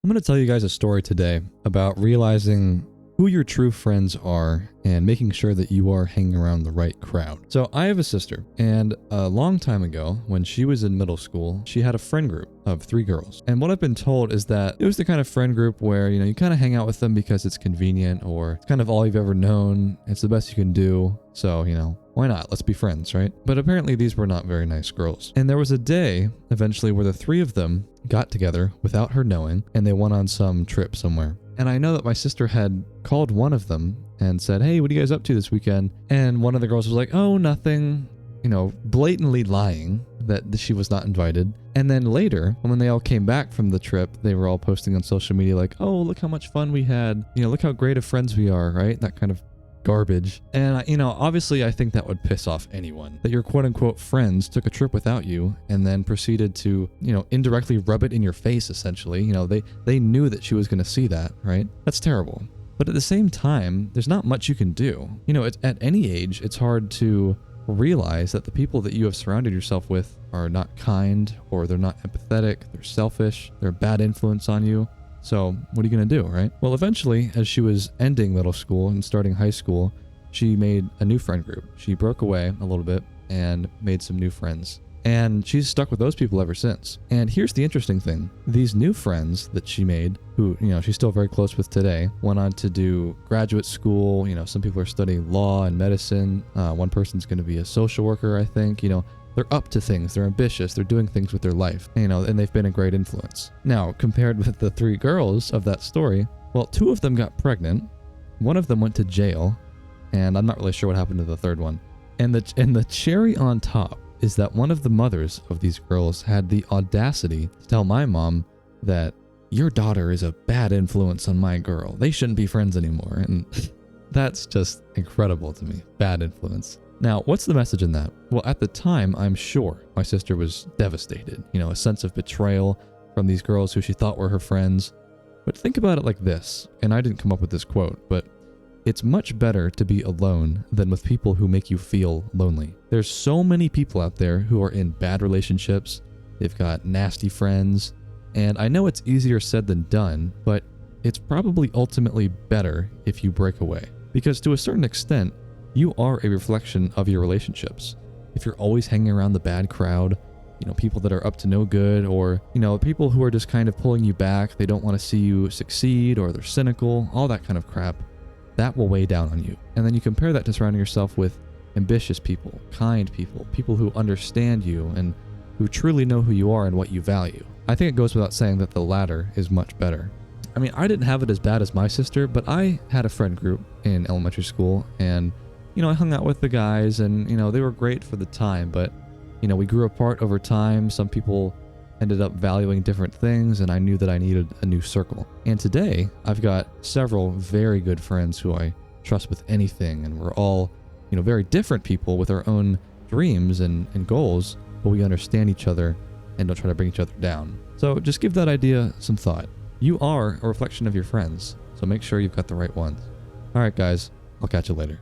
I'm going to tell you guys a story today about realizing who your true friends are and making sure that you are hanging around the right crowd. So I have a sister, and a long time ago, when she was in middle school, she had a friend group of 3 girls. And what I've been told is that it was the kind of friend group where, you kind of hang out with them because it's convenient, or it's kind of all you've ever known. It's the best you can do. So, why not? Let's be friends, right? But apparently these were not very nice girls. And there was a day, eventually, where the 3 of them got together without her knowing, and they went on some trip somewhere. And I know that my sister had called one of them and said, "Hey, what are you guys up to this weekend?" And one of the girls was like, "Oh, nothing," blatantly lying that she was not invited. And then later, when they all came back from the trip, they were all posting on social media like, "Oh, look how much fun we had. Look how great of friends we are," right? That kind of garbage. And obviously I think that would piss off anyone, that your quote unquote friends took a trip without you and then proceeded to indirectly rub it in your face. Essentially, they knew that she was going to see that, right? That's terrible. But at the same time, there's not much you can do. At any age, it's hard to realize that the people that you have surrounded yourself with are not kind, or they're not empathetic, they're selfish, they're a bad influence on you. So what are you going to do, right? Well, eventually, as she was ending middle school and starting high school, she made a new friend group. She broke away a little bit and made some new friends. And she's stuck with those people ever since. And here's the interesting thing. These new friends that she made, who, she's still very close with today, went on to do graduate school. Some people are studying law and medicine. One person's going to be a social worker, I think. They're up to things, they're ambitious, they're doing things with their life, and they've been a great influence. Now, compared with the 3 girls of that story, well, 2 of them got pregnant, one of them went to jail, and I'm not really sure what happened to the 3rd one. And the cherry on top is that one of the mothers of these girls had the audacity to tell my mom that your daughter is a bad influence on my girl. They shouldn't be friends anymore. And that's just incredible to me. Bad influence. Now, what's the message in that? Well, at the time, I'm sure my sister was devastated. A sense of betrayal from these girls who she thought were her friends. But think about it like this, and I didn't come up with this quote, but it's much better to be alone than with people who make you feel lonely. There's so many people out there who are in bad relationships, they've got nasty friends, and I know it's easier said than done, but it's probably ultimately better if you break away. Because to a certain extent, you are a reflection of your relationships. If you're always hanging around the bad crowd, people that are up to no good, or, people who are just kind of pulling you back, they don't want to see you succeed, or they're cynical, all that kind of crap, that will weigh down on you. And then you compare that to surrounding yourself with ambitious people, kind people, people who understand you and who truly know who you are and what you value. I think it goes without saying that the latter is much better. I mean, I didn't have it as bad as my sister, but I had a friend group in elementary school, and I hung out with the guys, and, they were great for the time, but, we grew apart over time. Some people ended up valuing different things, and I knew that I needed a new circle. And today, I've got several very good friends who I trust with anything, and we're all, very different people with our own dreams and goals, but we understand each other and don't try to bring each other down. So just give that idea some thought. You are a reflection of your friends, so make sure you've got the right ones. All right, guys, I'll catch you later.